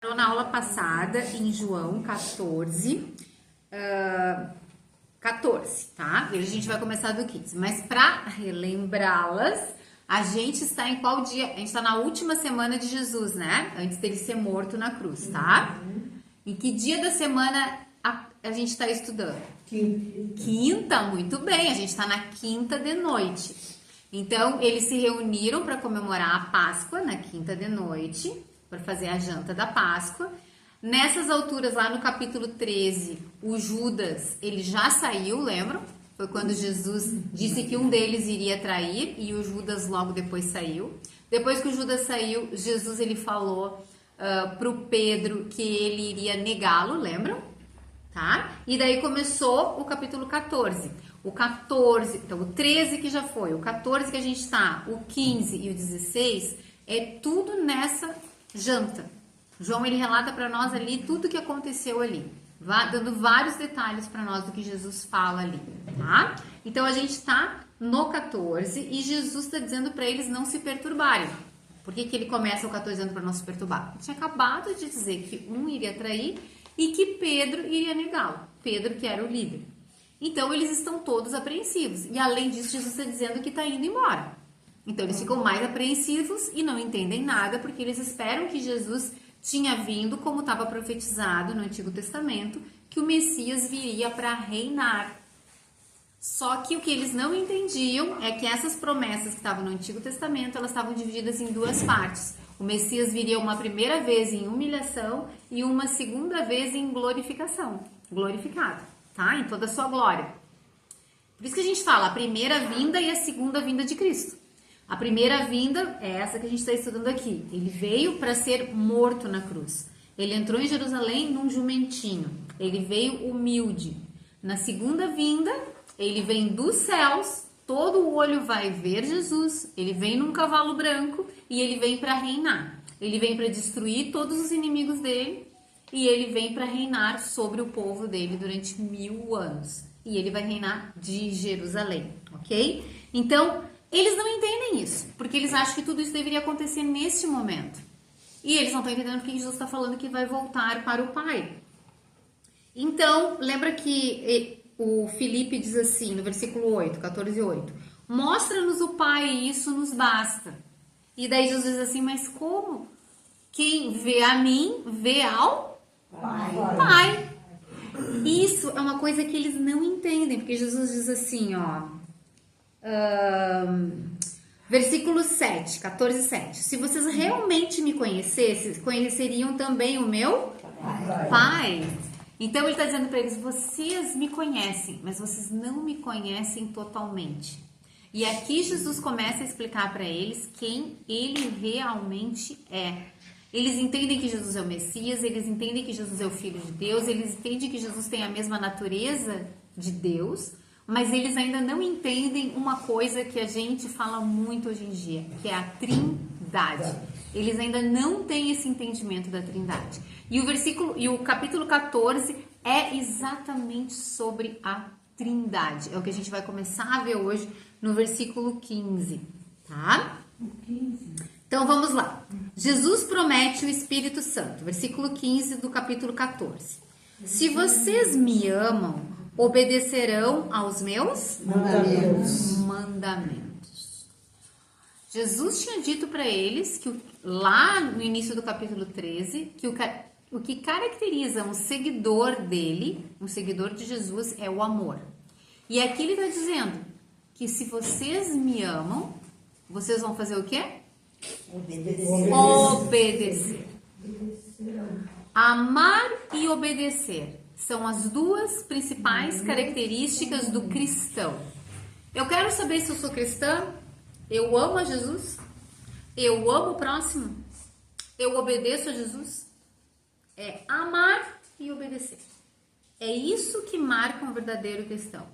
Na aula passada, em João 14, 14, tá? E a gente vai começar do 15. Mas para relembrá-las, a gente está em qual dia? A gente está na última semana de Jesus, né? Antes dele ser morto na cruz, tá? Em que dia da semana a gente está estudando? Quinta, muito bem. A gente está na quinta de noite. Então, eles se reuniram para comemorar a Páscoa na quinta de noite, para fazer a janta da Páscoa. Nessas alturas, lá no capítulo 13, o Judas, ele já saiu, lembram? Foi quando Jesus disse que um deles iria trair e o Judas logo depois saiu. Depois que o Judas saiu, Jesus ele falou para o Pedro que ele iria negá-lo, lembram? Tá? E daí começou o capítulo 14. O 14, então o 13 que já foi, o 14 que a gente tá, o 15 e o 16 é tudo nessa janta. João ele relata para nós ali tudo que aconteceu ali, dando vários detalhes para nós do que Jesus fala ali, tá? Então a gente tá no 14 e Jesus está dizendo para eles não se perturbarem. Por que ele começa o 14 dizendo para não se perturbar? Ele tinha acabado de dizer que um iria trair e que Pedro iria negá-lo. Pedro que era o líder. Então eles estão todos apreensivos. E além disso, Jesus está dizendo que está indo embora. Então eles ficam mais apreensivos e não entendem nada, porque eles esperam que Jesus tinha vindo, como estava profetizado no Antigo Testamento, que o Messias viria para reinar. Só que o que eles não entendiam é que essas promessas que estavam no Antigo Testamento, elas estavam divididas em duas partes. O Messias viria uma primeira vez em humilhação e uma segunda vez em glorificação. Glorificado, tá? Em toda a sua glória. Por isso que a gente fala a primeira vinda e a segunda vinda de Cristo. A primeira vinda é essa que a gente está estudando aqui. Ele veio para ser morto na cruz. Ele entrou em Jerusalém num jumentinho. Ele veio humilde. Na segunda vinda, ele vem dos céus, todo o olho vai ver Jesus. Ele vem num cavalo branco e ele vem para reinar. Ele vem para destruir todos os inimigos dele e ele vem para reinar sobre o povo dele durante 1000 anos. E ele vai reinar de Jerusalém, ok? Então, eles não entendem isso, porque eles acham que tudo isso deveria acontecer neste momento. E eles não estão entendendo porque Jesus está falando que vai voltar para o Pai. Então, lembra que o Filipe diz assim, no versículo 8, 14 e 8, mostra-nos o Pai e isso nos basta. E daí Jesus diz assim, mas como? Quem vê a mim, vê ao Pai. Isso é uma coisa que eles não entendem, porque Jesus diz assim, ó, versículo 7, 14 e 7. Se vocês realmente me conhecessem, conheceriam também o meu Pai. Então ele está dizendo para eles, vocês me conhecem, mas vocês não me conhecem totalmente. E aqui Jesus começa a explicar para eles quem ele realmente é. Eles entendem que Jesus é o Messias, eles entendem que Jesus é o Filho de Deus, eles entendem que Jesus tem a mesma natureza de Deus, mas eles ainda não entendem uma coisa que a gente fala muito hoje em dia, que é a Trindade. Eles ainda não têm esse entendimento da Trindade. E o capítulo 14 é exatamente sobre a Trindade. É o que a gente vai começar a ver hoje no versículo 15, tá? Então vamos lá. Jesus promete o Espírito Santo, versículo 15 do capítulo 14. Se vocês me amam, obedecerão aos meus mandamentos. Jesus tinha dito para eles que lá no início do capítulo 13, que o que caracteriza um seguidor dele, um seguidor de Jesus, é o amor. E aqui ele está dizendo que se vocês me amam, vocês vão fazer o quê? Obedecer. Amar e obedecer são as duas principais características do cristão. Eu quero saber se eu sou cristã, eu amo a Jesus, eu amo o próximo, eu obedeço a Jesus. É amar e obedecer. É isso que marca um verdadeiro cristão.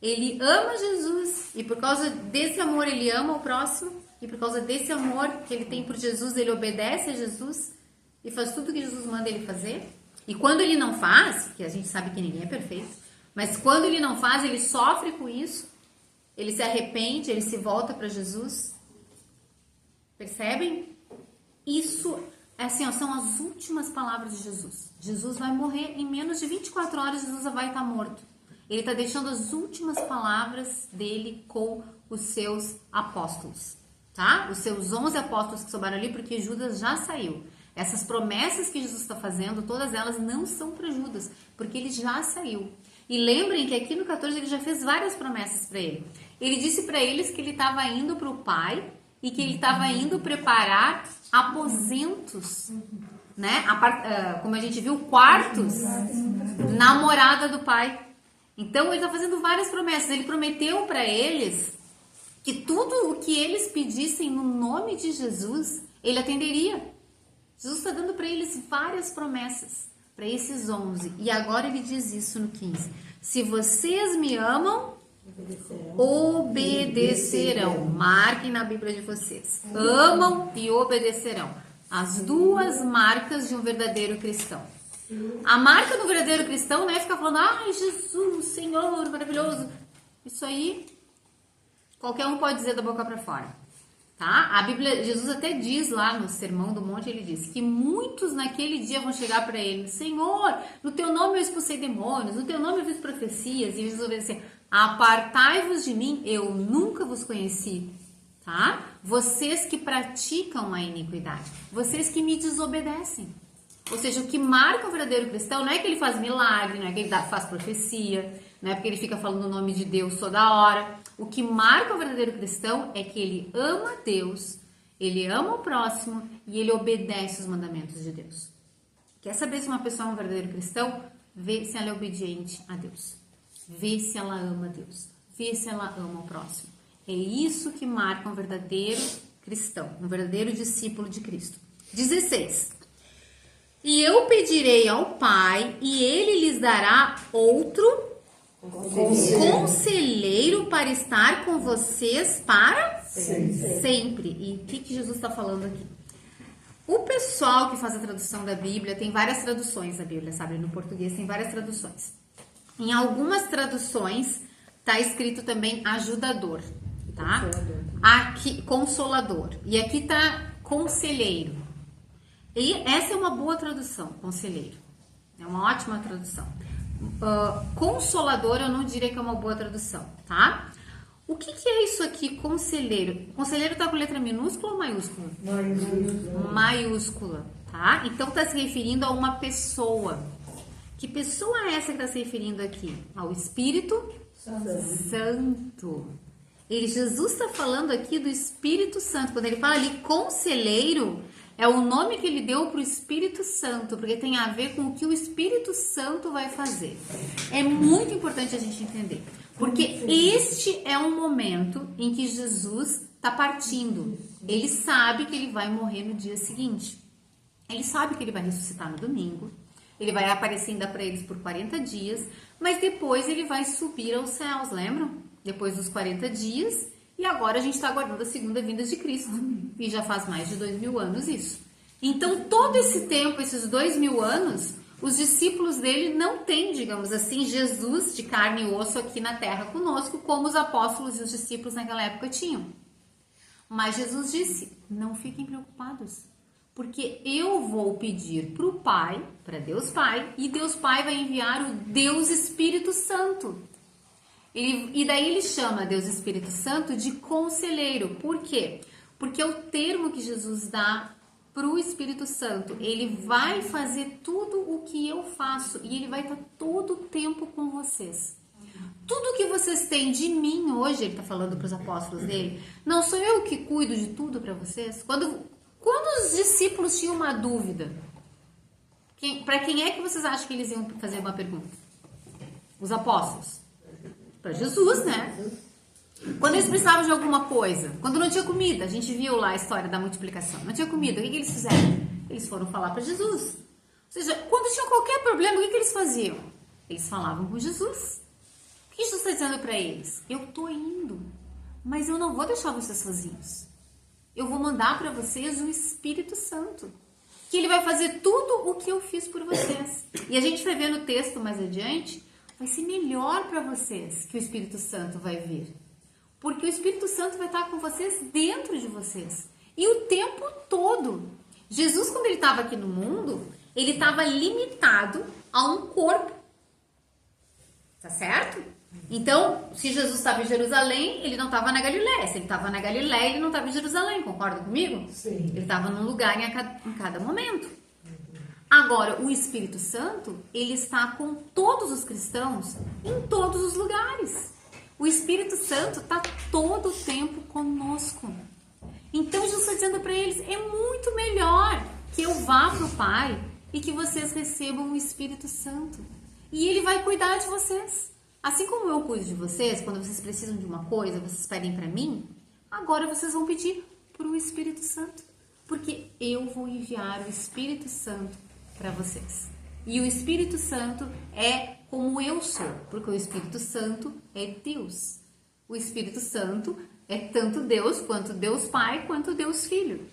Ele ama Jesus e por causa desse amor ele ama o próximo e por causa desse amor que ele tem por Jesus, ele obedece a Jesus e faz tudo que Jesus manda ele fazer. E quando ele não faz, que a gente sabe que ninguém é perfeito, mas quando ele não faz, ele sofre com isso, ele se arrepende, ele se volta para Jesus. Percebem? Isso assim, ó, são as últimas palavras de Jesus. Jesus vai morrer em menos de 24 horas, Jesus vai estar morto. Ele está deixando as últimas palavras dele com os seus apóstolos, tá? Os seus 11 apóstolos que sobraram ali, porque Judas já saiu. Essas promessas que Jesus está fazendo, todas elas não são para Judas, porque ele já saiu. E lembrem que aqui no 14 ele já fez várias promessas para ele. Ele disse para eles que ele estava indo para o Pai e que ele estava indo preparar aposentos, né? Como a gente viu, quartos na morada do Pai. Então ele está fazendo várias promessas. Ele prometeu para eles que tudo o que eles pedissem no nome de Jesus, ele atenderia. Jesus está dando para eles várias promessas, para esses 11. E agora ele diz isso no 15. Se vocês me amam, obedecerão. Marquem na Bíblia de vocês. Amam e obedecerão. As duas marcas de um verdadeiro cristão. A marca do verdadeiro cristão não é ficar falando, ai, Jesus, Senhor, maravilhoso. Isso aí, qualquer um pode dizer da boca para fora. Tá? A Bíblia, Jesus até diz lá no Sermão do Monte, ele diz que muitos naquele dia vão chegar para ele, Senhor, no teu nome eu expulsei demônios, no teu nome eu fiz profecias, e Jesus vai dizer, apartai-vos de mim, eu nunca vos conheci, tá? Vocês que praticam a iniquidade, vocês que me desobedecem. Ou seja, o que marca o verdadeiro cristão não é que ele faz milagre, não é que ele faz profecia, não é porque ele fica falando o nome de Deus toda hora. O que marca o verdadeiro cristão é que ele ama Deus, ele ama o próximo e ele obedece os mandamentos de Deus. Quer saber se uma pessoa é um verdadeiro cristão? Vê se ela é obediente a Deus. Vê se ela ama Deus. Vê se ela ama o próximo. É isso que marca um verdadeiro cristão, um verdadeiro discípulo de Cristo. 16. E eu pedirei ao Pai, e Ele lhes dará outro conselheiro para estar com vocês para sempre. E o que Jesus está falando aqui? O pessoal que faz a tradução da Bíblia, tem várias traduções da Bíblia, sabe? No português tem várias traduções. Em algumas traduções está escrito também ajudador, tá? Aqui, consolador. E aqui está conselheiro. E essa é uma boa tradução, conselheiro. É uma ótima tradução. Consolador eu não diria que é uma boa tradução, tá? O que é isso aqui, conselheiro? Conselheiro tá com letra minúscula ou maiúscula? Maiúscula, tá? Então tá se referindo a uma pessoa. Que pessoa é essa que tá se referindo aqui? Ao Espírito Santo. Jesus está falando aqui do Espírito Santo. Quando ele fala ali conselheiro, é o nome que ele deu para o Espírito Santo, porque tem a ver com o que o Espírito Santo vai fazer. É muito importante a gente entender, porque este é um momento em que Jesus está partindo. Ele sabe que ele vai morrer no dia seguinte. Ele sabe que ele vai ressuscitar no domingo. Ele vai aparecer ainda para eles por 40 dias, mas depois ele vai subir aos céus, lembram? Depois dos 40 dias. E agora a gente está aguardando a segunda vinda de Cristo. E já faz mais de 2000 anos isso. Então, todo esse tempo, esses 2000 anos, os discípulos dele não têm, digamos assim, Jesus de carne e osso aqui na terra conosco, como os apóstolos e os discípulos naquela época tinham. Mas Jesus disse, não fiquem preocupados, porque eu vou pedir para o Pai, para Deus Pai, e Deus Pai vai enviar o Deus Espírito Santo. E daí ele chama Deus Espírito Santo de conselheiro. Por quê? Porque é o termo que Jesus dá para o Espírito Santo. Ele vai fazer tudo o que eu faço e ele vai estar todo o tempo com vocês. Tudo que vocês têm de mim hoje, ele está falando para os apóstolos dele, não sou eu que cuido de tudo para vocês? Quando os discípulos tinham uma dúvida, para quem é que vocês acham que eles iam fazer uma pergunta? Os apóstolos. Para Jesus, né? Quando eles precisavam de alguma coisa, quando não tinha comida, a gente viu lá a história da multiplicação, não tinha comida, o que eles fizeram? Eles foram falar para Jesus. Ou seja, quando tinha qualquer problema, o que eles faziam? Eles falavam com Jesus. O que Jesus está dizendo para eles? Eu estou indo, mas eu não vou deixar vocês sozinhos. Eu vou mandar para vocês o Espírito Santo, que ele vai fazer tudo o que eu fiz por vocês. E a gente vai ver no texto mais adiante, vai ser melhor para vocês que o Espírito Santo vai vir. Porque o Espírito Santo vai estar com vocês dentro de vocês. E o tempo todo. Jesus, quando ele estava aqui no mundo, ele estava limitado a um corpo. Tá certo? Então, se Jesus estava em Jerusalém, ele não estava na Galiléia. Se ele estava na Galiléia, ele não estava em Jerusalém. Concorda comigo? Sim. Ele estava num lugar em cada momento. Agora, o Espírito Santo, ele está com todos os cristãos em todos os lugares. O Espírito Santo está todo o tempo conosco. Então, Jesus está dizendo para eles, é muito melhor que eu vá para o Pai e que vocês recebam o Espírito Santo. E ele vai cuidar de vocês. Assim como eu cuido de vocês, quando vocês precisam de uma coisa, vocês pedem para mim, agora vocês vão pedir para o Espírito Santo. Porque eu vou enviar o Espírito Santo para vocês. E o Espírito Santo é como eu sou, porque o Espírito Santo é Deus. O Espírito Santo é tanto Deus, quanto Deus Pai, quanto Deus Filho.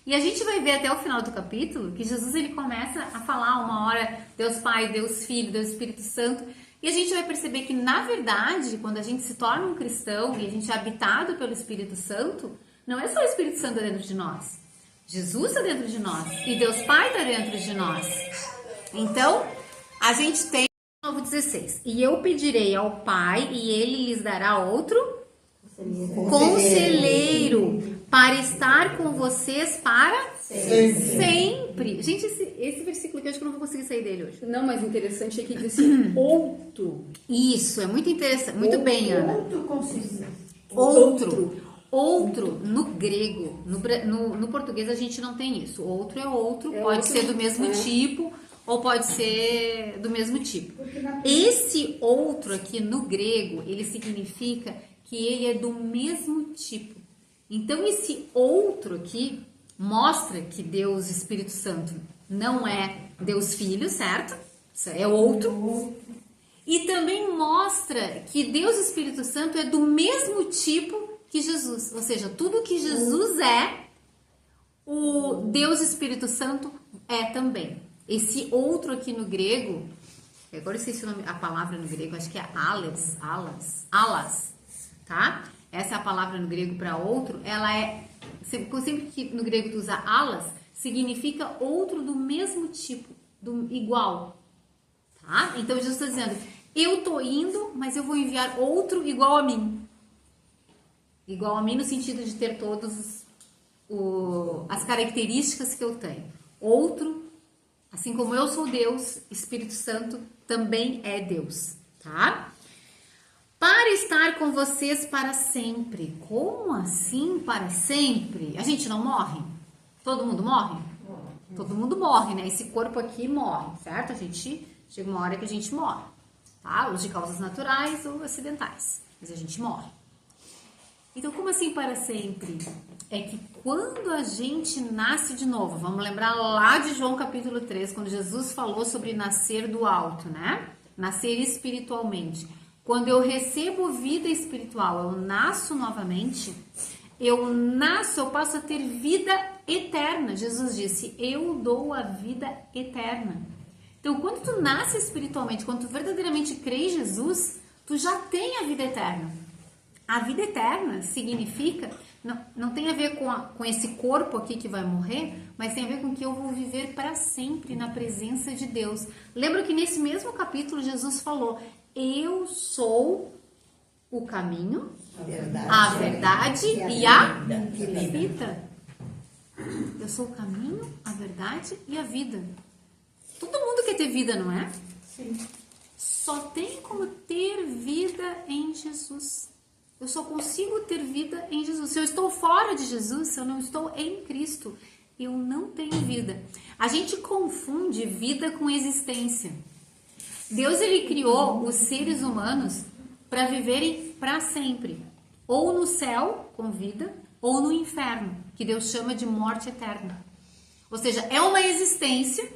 E a gente vai ver até o final do capítulo que Jesus ele começa a falar uma hora Deus Pai, Deus Filho, Deus Espírito Santo. E a gente vai perceber que, na verdade, quando a gente se torna um cristão e a gente é habitado pelo Espírito Santo, não é só o Espírito Santo dentro de nós. Jesus está dentro de nós e Deus Pai está dentro de nós. Então, a gente tem o novo 16. E eu pedirei ao Pai e ele lhes dará outro conselheiro para estar com vocês para sempre. Gente, esse versículo aqui eu acho que eu não vou conseguir sair dele hoje. Não, mas interessante é que diz assim, outro. Isso, é muito interessante. Muito bem, Ana. Outro conselheiro. Outro, no grego, no português a gente não tem isso. Outro é outro, pode outro, ser do mesmo tipo ou pode ser do mesmo tipo. Esse outro aqui no grego, ele significa que ele é do mesmo tipo. Então esse outro aqui mostra que Deus Espírito Santo não é Deus Filho, certo? Isso é outro. E também mostra que Deus Espírito Santo é do mesmo tipo que Jesus, ou seja, tudo que Jesus é, o Deus Espírito Santo é também. Esse outro aqui no grego, agora eu esqueci o nome, a palavra no grego, acho que é alas, tá? Essa é a palavra no grego para outro, ela é, sempre que no grego tu usa alas, significa outro do mesmo tipo, igual, tá? Então Jesus está dizendo, eu tô indo, mas eu vou enviar outro igual a mim. Igual a mim no sentido de ter todas as características que eu tenho. Outro, assim como eu sou Deus, Espírito Santo também é Deus, tá? Para estar com vocês para sempre. Como assim para sempre? A gente não morre? Todo mundo morre? Todo mundo morre, né? Esse corpo aqui morre, certo? A gente chega uma hora que a gente morre, tá? Os de causas naturais ou acidentais, mas a gente morre. Então, como assim para sempre? É que quando a gente nasce de novo, vamos lembrar lá de João capítulo 3, quando Jesus falou sobre nascer do alto, né? Nascer espiritualmente. Quando eu recebo vida espiritual, eu nasço novamente, eu passo a ter vida eterna. Jesus disse, eu dou a vida eterna. Então, quando tu nasce espiritualmente, quando tu verdadeiramente crê em Jesus, tu já tem a vida eterna. A vida eterna significa, não tem a ver com esse corpo aqui que vai morrer, mas tem a ver com que eu vou viver para sempre na presença de Deus. Lembra que nesse mesmo capítulo Jesus falou, eu sou o caminho, a verdade e a vida. Eu sou o caminho, a verdade e a vida. Todo mundo quer ter vida, não é? Sim. Só tem como ter vida em Jesus. Eu só consigo ter vida em Jesus. Se eu estou fora de Jesus, se eu não estou em Cristo, eu não tenho vida. A gente confunde vida com existência. Deus, ele criou os seres humanos para viverem para sempre. Ou no céu, com vida, ou no inferno, que Deus chama de morte eterna. Ou seja, é uma existência,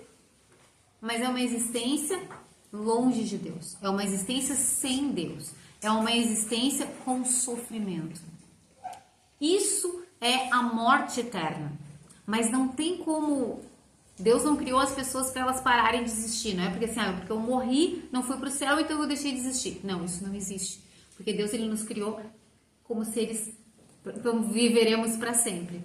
mas é uma existência longe de Deus. É uma existência sem Deus. É uma existência com sofrimento. Isso é a morte eterna. Mas não tem como... Deus não criou as pessoas para elas pararem de existir. Não é porque assim, porque eu morri, não fui para o céu, então eu deixei de existir. Não, isso não existe. Porque Deus, ele nos criou como seres... Então viveremos para sempre.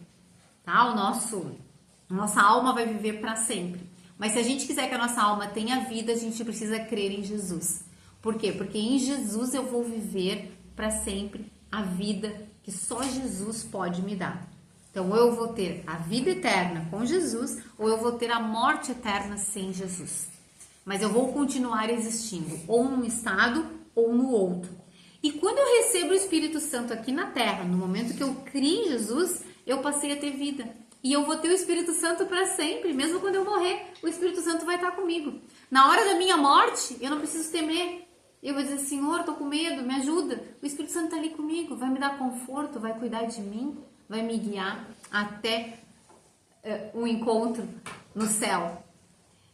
Tá? O Nossa alma vai viver para sempre. Mas se a gente quiser que a nossa alma tenha vida, a gente precisa crer em Jesus. Por quê? Porque em Jesus eu vou viver para sempre a vida que só Jesus pode me dar. Então, ou eu vou ter a vida eterna com Jesus, ou eu vou ter a morte eterna sem Jesus. Mas eu vou continuar existindo, ou num estado ou no outro. E quando eu recebo o Espírito Santo aqui na Terra, no momento que eu criei em Jesus, eu passei a ter vida. E eu vou ter o Espírito Santo para sempre, mesmo quando eu morrer, o Espírito Santo vai estar comigo. Na hora da minha morte, eu não preciso temer. Eu vou dizer, Senhor, eu tô com medo, me ajuda. O Espírito Santo está ali comigo, vai me dar conforto, vai cuidar de mim, vai me guiar até um encontro no céu.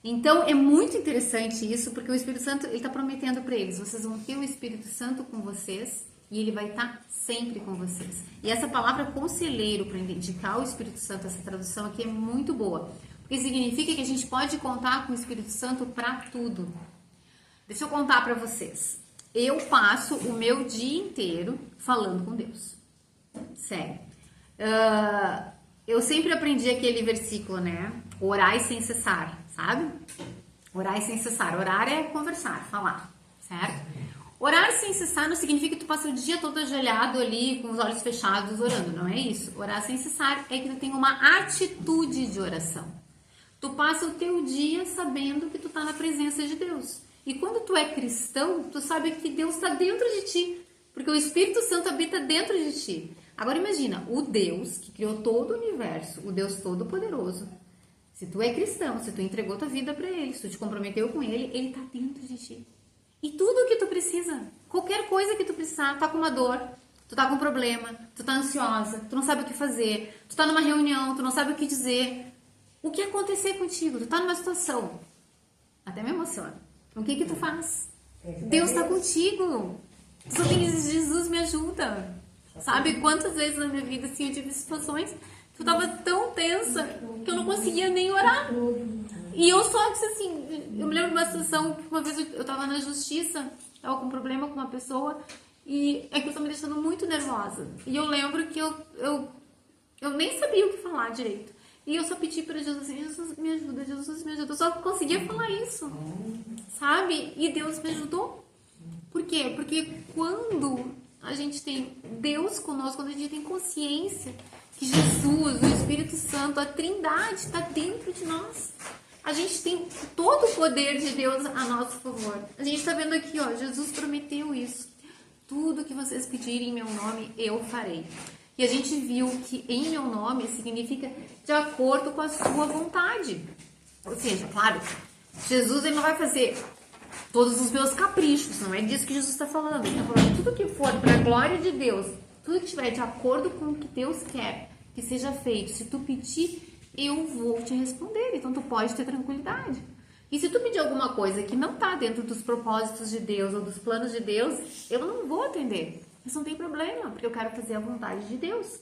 Então, é muito interessante isso, porque o Espírito Santo, ele está prometendo para eles, vocês vão ter o Espírito Santo com vocês e ele vai estar sempre com vocês. E essa palavra conselheiro, para indicar o Espírito Santo, essa tradução aqui é muito boa, porque significa que a gente pode contar com o Espírito Santo para tudo. Deixa eu contar para vocês. Eu passo o meu dia inteiro falando com Deus. Sério. Eu sempre aprendi aquele versículo, né? Orai sem cessar, sabe? Orai sem cessar. Orar é conversar, falar, certo? Orar sem cessar não significa que tu passa o dia todo ajoelhado ali, com os olhos fechados, orando. Não é isso. Orar sem cessar é que tu tem uma atitude de oração. Tu passa o teu dia sabendo que tu tá na presença de Deus. E quando tu é cristão, tu sabe que Deus está dentro de ti, porque o Espírito Santo habita dentro de ti. Agora imagina, o Deus que criou todo o universo, o Deus Todo-Poderoso, se tu é cristão, se tu entregou tua vida para Ele, se tu te comprometeu com Ele, Ele está dentro de ti. E tudo o que tu precisa, qualquer coisa que tu precisar, tu tá com uma dor, tu tá com um problema, tu tá ansiosa, tu não sabe o que fazer, tu tá numa reunião, tu não sabe o que dizer, o que acontecer contigo, tu tá numa situação, até me emociona. O que tu faz? Deus está contigo. Só tem Jesus me ajuda. Sabe quantas vezes na minha vida assim, eu tive situações que eu tava tão tensa que eu não conseguia nem orar. E eu só disse assim, eu me lembro de uma situação que uma vez eu tava na justiça, tava com um problema com uma pessoa e aquilo tá me deixando muito nervosa. E eu lembro que eu nem sabia o que falar direito. E eu só pedi para Jesus assim, Jesus me ajuda, Jesus me ajuda. Eu só conseguia falar isso, sabe? E Deus me ajudou. Por quê? Porque quando a gente tem Deus conosco, quando a gente tem consciência que Jesus, o Espírito Santo, a Trindade está dentro de nós, a gente tem todo o poder de Deus a nosso favor. A gente está vendo aqui, ó, Jesus prometeu isso. Tudo que vocês pedirem em meu nome, eu farei. E a gente viu que em meu nome significa de acordo com a sua vontade. Ou seja, claro, Jesus ele não vai fazer todos os meus caprichos, não é disso que Jesus está falando. Ele está falando tudo que for para a glória de Deus, tudo que estiver de acordo com o que Deus quer que seja feito. Se tu pedir, eu vou te responder. Então tu pode ter tranquilidade. E se tu pedir alguma coisa que não está dentro dos propósitos de Deus ou dos planos de Deus, eu não vou atender. Isso não tem problema, porque eu quero fazer a vontade de Deus.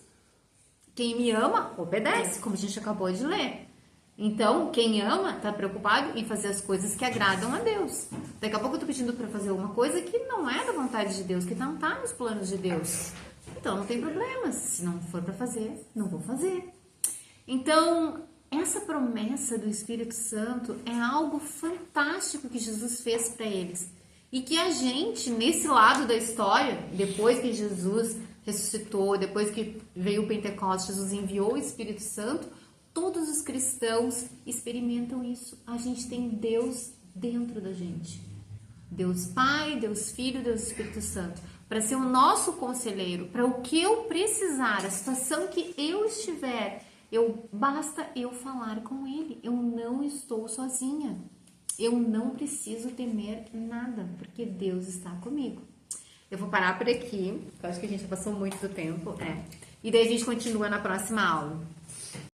Quem me ama, obedece, como a gente acabou de ler. Então, quem ama, está preocupado em fazer as coisas que agradam a Deus. Daqui a pouco eu estou pedindo para fazer uma coisa que não é da vontade de Deus, que não está nos planos de Deus. Então, não tem problema. Se não for para fazer, não vou fazer. Então, essa promessa do Espírito Santo é algo fantástico que Jesus fez para eles. E que a gente, nesse lado da história, depois que Jesus ressuscitou, depois que veio o Pentecostes, Jesus enviou o Espírito Santo, todos os cristãos experimentam isso. A gente tem Deus dentro da gente. Deus Pai, Deus Filho, Deus Espírito Santo. Para ser o nosso conselheiro, para o que eu precisar, a situação que eu estiver, basta eu falar com Ele. Eu não estou sozinha. Eu não preciso temer nada, porque Deus está comigo. Eu vou parar por aqui, porque eu acho que a gente já passou muito do tempo, né? E daí a gente continua na próxima aula.